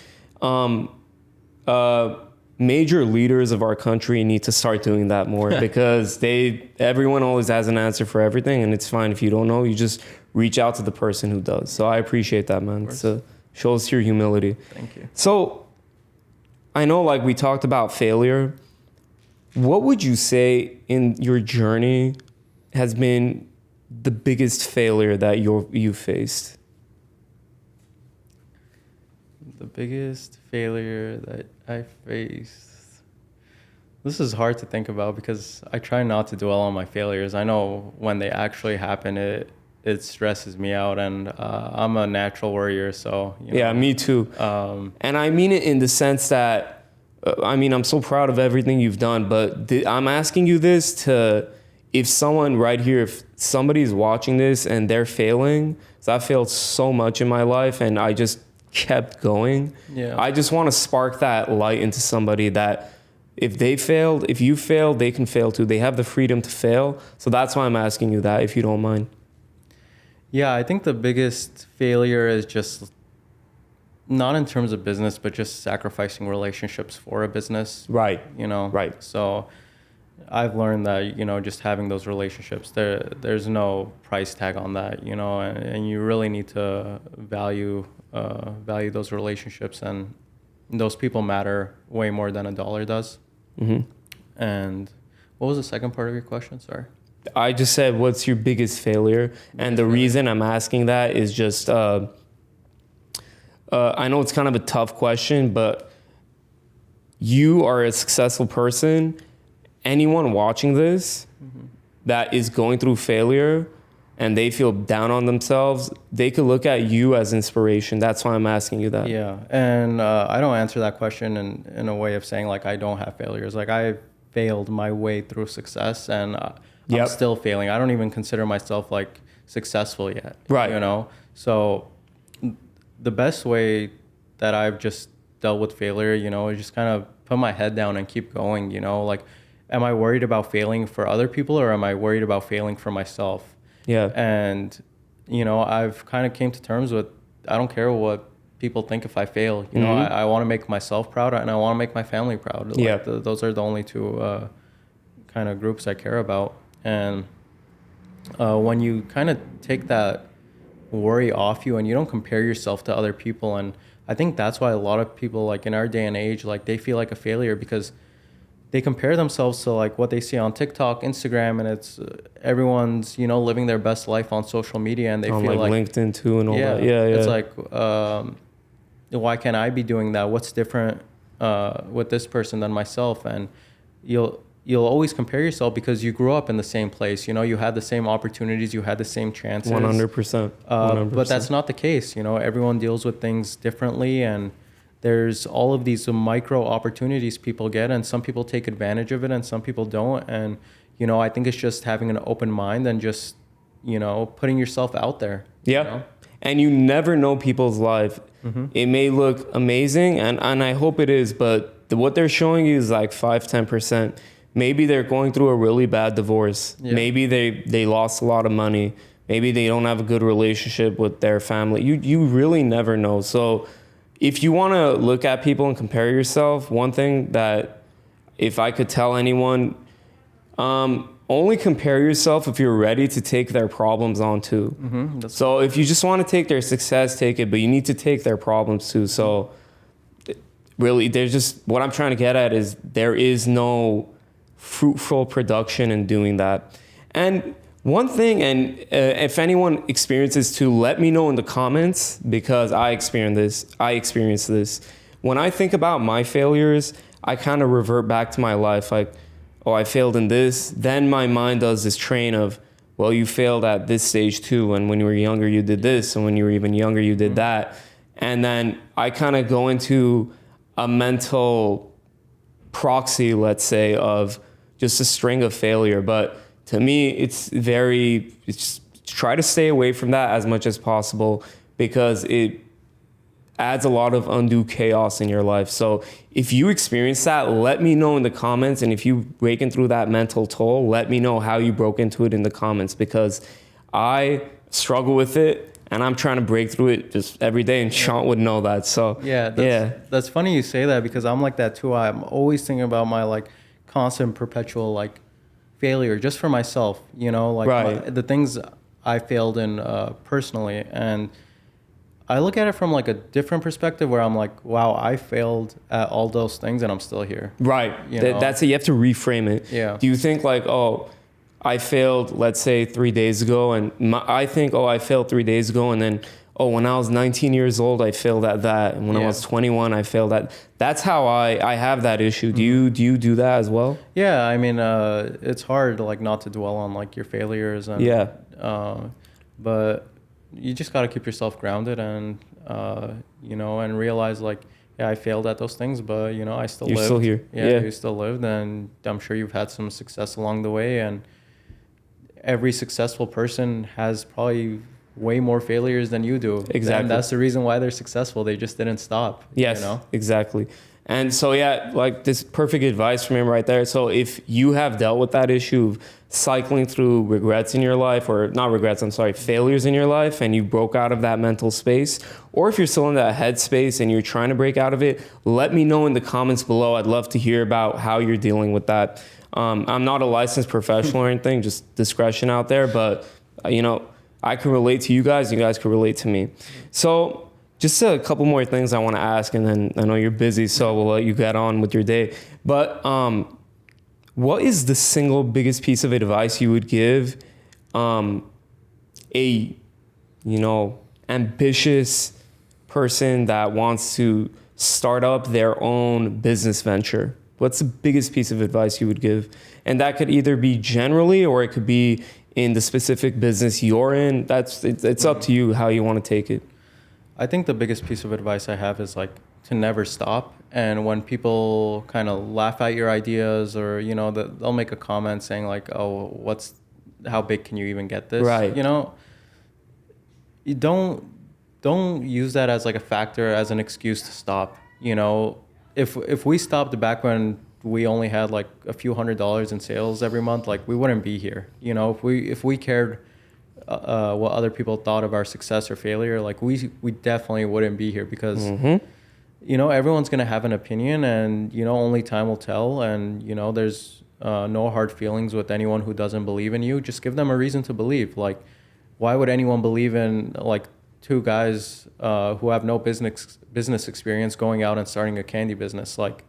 major leaders of our country need to start doing that more because everyone always has an answer for everything. And it's fine if you don't know, you just reach out to the person who does. So I appreciate that, man. So shows your humility. Thank you. So I know like we talked about failure. What would you say in your journey has been the biggest failure that you faced? The biggest failure that I faced. This is hard to think about because I try not to dwell on my failures. I know when they actually happen, it stresses me out, and I'm a natural worrier, so Yeah, me too. And I mean it in the sense that I'm so proud of everything you've done, but I'm asking you this to, if someone right here, if somebody's watching this and they're failing, 'cause I failed so much in my life and I just kept going. Yeah. I just want to spark that light into somebody that if you failed, they can fail too. They have the freedom to fail. So that's why I'm asking you that, if you don't mind. Yeah, I think the biggest failure is just not in terms of business, but just sacrificing relationships for a business. Right. Right. So I've learned that, just having those relationships, there's no price tag on that, and you really need to value those relationships, and those people matter way more than a dollar does. Mm-hmm. And what was the second part of your question? Sorry. I just said, what's your biggest failure? And the reason I'm asking that is just, I know it's kind of a tough question, but you are a successful person. Anyone watching this that is going through failure and they feel down on themselves, they could look at you as inspiration. That's why I'm asking you that. Yeah. And I don't answer that question in a way of saying like I don't have failures. Like I failed my way through success, and I'm still failing. I don't even consider myself like successful yet. Right. So the best way that I've just dealt with failure, is just kind of put my head down and keep going, like, am I worried about failing for other people, or am I worried about failing for myself? Yeah. And, I've kind of came to terms with, I don't care what people think if I fail, I want to make myself proud, and I want to make my family proud. Like, yeah. Those are the only two kind of groups I care about. And when you kind of take that worry off you and you don't compare yourself to other people, and I think that's why a lot of people, like in our day and age, like they feel like a failure because they compare themselves to like what they see on TikTok, Instagram, and it's everyone's living their best life on social media, and they on feel like LinkedIn too and all that. Yeah. It's like why can't I be doing that? What's different with this person than myself? And you'll always compare yourself because you grew up in the same place. You had the same opportunities, you had the same chances. 100%. But that's not the case. Everyone deals with things differently, and there's all of these micro opportunities people get, and some people take advantage of it and some people don't. And, I think it's just having an open mind and just, putting yourself out there. Yeah. And you never know people's life. Mm-hmm. It may look amazing, and I hope it is, but what they're showing you is like 5-10%. Maybe they're going through a really bad divorce. Yeah. Maybe they lost a lot of money. Maybe they don't have a good relationship with their family. You really never know. So if you want to look at people and compare yourself, one thing that if I could tell anyone, only compare yourself if you're ready to take their problems on too. Mm-hmm. So if you just want to take their success, take it, but you need to take their problems too. So really, there's just, what I'm trying to get at is there is no fruitful production in doing that. And one thing, and if anyone experiences too, let me know in the comments, because I experienced this. When I think about my failures, I kind of revert back to my life, like, oh, I failed in this. Then my mind does this train of, well, you failed at this stage too, and when you were younger you did this, and when you were even younger you did that. And then I kind of go into a mental proxy, let's say, of just a string of failure. But to me, it's try to stay away from that as much as possible, because it adds a lot of undue chaos in your life. So if you experience that, let me know in the comments. And if you've breaking through that mental toll, let me know how you broke into it in the comments, because I struggle with it and I'm trying to break through it just every day, and Shant would know that. So that's funny you say that, because I'm like that too. I'm always thinking about my like constant perpetual like failure just for myself, like the things I failed in personally. And I look at it from like a different perspective where I'm like, wow, I failed at all those things and I'm still here. Right. That's it. You have to reframe it. Yeah. Do you think like, oh, I failed, let's say 3 days ago, and I think, oh, I failed 3 days ago, and then, oh, when I was 19 years old, I failed at that. And when I was 21, I failed at. That's how I have that issue. Do you do that as well? Yeah, I mean, it's hard like not to dwell on like your failures and but you just got to keep yourself grounded and and realize like, yeah, I failed at those things, but I still lived. You're still here. Yeah, you still lived, and I'm sure you've had some success along the way. And every successful person has probably way more failures than you do. Exactly. And that's the reason why they're successful. They just didn't stop. Yes, exactly. And so, yeah, like this perfect advice from him right there. So if you have dealt with that issue of cycling through regrets in your life, or not regrets, I'm sorry, failures in your life, and you broke out of that mental space, or if you're still in that headspace and you're trying to break out of it, let me know in the comments below. I'd love to hear about how you're dealing with that. I'm not a licensed professional or anything, just discretion out there, but, I can relate to you guys can relate to me. So just a couple more things I want to ask, and then I know you're busy, so we'll let you get on with your day. But what is the single biggest piece of advice you would give ambitious person that wants to start up their own business venture? What's the biggest piece of advice you would give? And that could either be generally, or it could be in the specific business you're in. It's up to you how you want to take it. I think the biggest piece of advice I have is like to never stop. And when people kind of laugh at your ideas, or they'll make a comment saying like, "Oh, how big can you even get this?" Right. You don't use that as like a factor, as an excuse to stop. If we stopped back when we only had like a few $100s in sales every month, like we wouldn't be here. If we cared what other people thought of our success or failure, like we definitely wouldn't be here, because everyone's going to have an opinion, and only time will tell. And there's no hard feelings with anyone who doesn't believe in you. Just give them a reason to believe. Like, why would anyone believe in like two guys who have no business experience going out and starting a candy business? Like,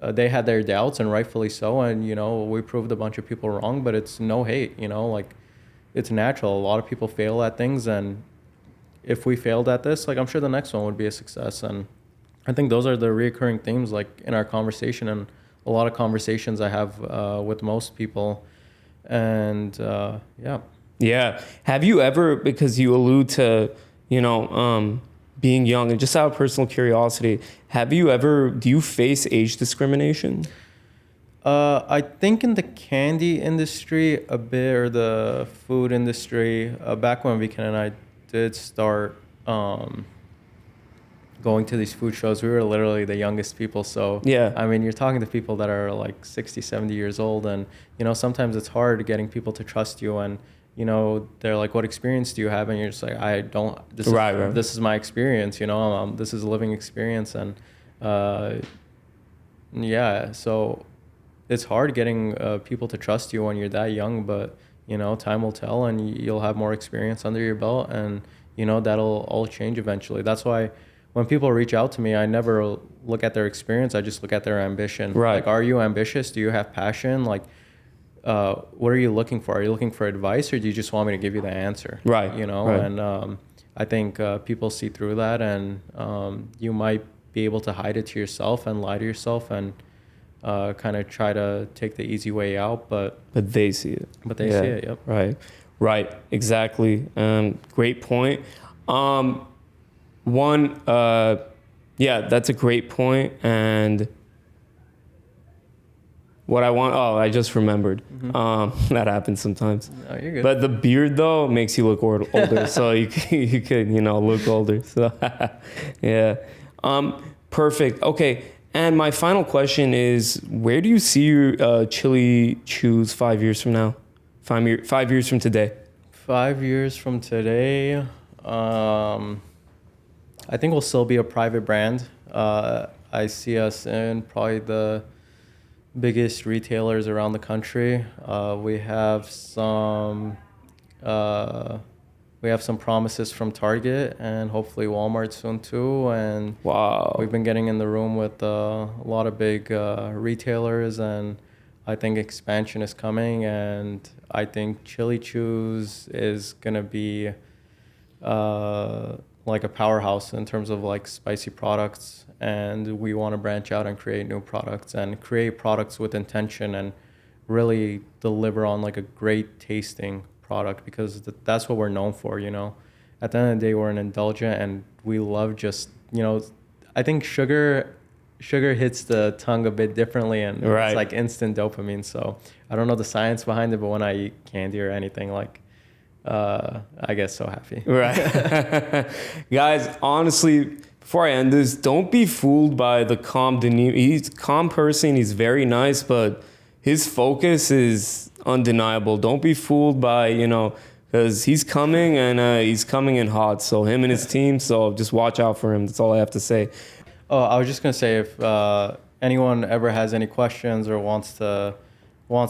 they had their doubts, and rightfully so, and we proved a bunch of people wrong. But it's no hate, like it's natural. A lot of people fail at things, and if we failed at this, like I'm sure the next one would be a success. And I think those are the reoccurring themes like in our conversation, and a lot of conversations I have with most people. And have you ever, because you allude to being young, and just out of personal curiosity, do you face age discrimination? I think in the candy industry a bit, or the food industry, back when Viken and I did start going to these food shows, we were literally the youngest people. So yeah, I mean, you're talking to people that are like 60, 70 years old, and sometimes it's hard getting people to trust you. And they're like, what experience do you have? And you're just like, I don't. This is my experience. This is a living experience. And so it's hard getting people to trust you when you're that young. But time will tell, and you'll have more experience under your belt, and that'll all change eventually. That's why when people reach out to me, I never look at their experience. I just look at their ambition. Right. Like, are you ambitious? Do you have passion? Like, what are you looking for? Are you looking for advice, or do you just want me to give you the answer? Right. Right. And I think people see through that, and you might be able to hide it to yourself and lie to yourself and kind of try to take the easy way out, but they see it. But they see it. Yep. Right. Exactly. Great point. That's a great point. And what I just remembered. Mm-hmm. That happens sometimes. No, you're good. But the beard though makes you look older, so you could look older. So yeah. Perfect. Okay. And my final question is, where do you see your Chili Chews 5 years from now? 5 years from today? 5 years from today, I think we'll still be a private brand. I see us in probably the biggest retailers around the country. We have some promises from Target and hopefully Walmart soon too. And wow, we've been getting in the room with a lot of big retailers, and I think expansion is coming. And I think Chili Chews is gonna be like a powerhouse in terms of like spicy products, and we want to branch out and create new products and create products with intention and really deliver on like a great tasting product, because that's what we're known for, you know. At the end of the day, we're an indulgent and we love just, you know, I think sugar hits the tongue a bit differently, and it's like instant dopamine. So I don't know the science behind it, but when I eat candy or anything, like I get so happy. Right. Guys, honestly, before I end this, don't be fooled by the calm demeanor. He's a calm person. He's very nice, but his focus is undeniable. Don't be fooled by, you know, because he's coming and he's coming in hot. So him and his team, so just watch out for him. That's all I have to say. Oh, I was just going to say, if anyone ever has any questions or wants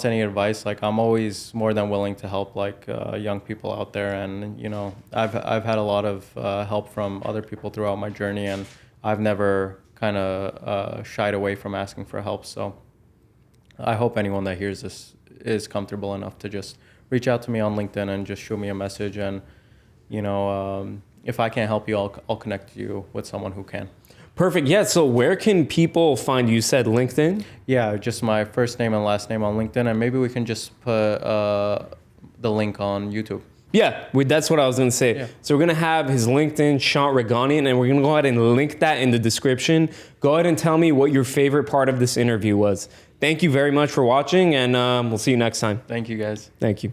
any advice, like I'm always more than willing to help like young people out there. And, you know, I've had a lot of help from other people throughout my journey, and I've never kind of shied away from asking for help. So I hope anyone that hears this is comfortable enough to just reach out to me on LinkedIn and just shoot me a message. And, you know, if I can't help you, I'll connect you with someone who can. Perfect. Yeah. So where can people find you? You said LinkedIn? Yeah, just my first name and last name on LinkedIn. And maybe we can just put the link on YouTube. Yeah, that's what I was going to say. Yeah. So we're going to have his LinkedIn, Shant Reganyan, and we're going to go ahead and link that in the description. Go ahead and tell me what your favorite part of this interview was. Thank you very much for watching, and we'll see you next time. Thank you, guys. Thank you.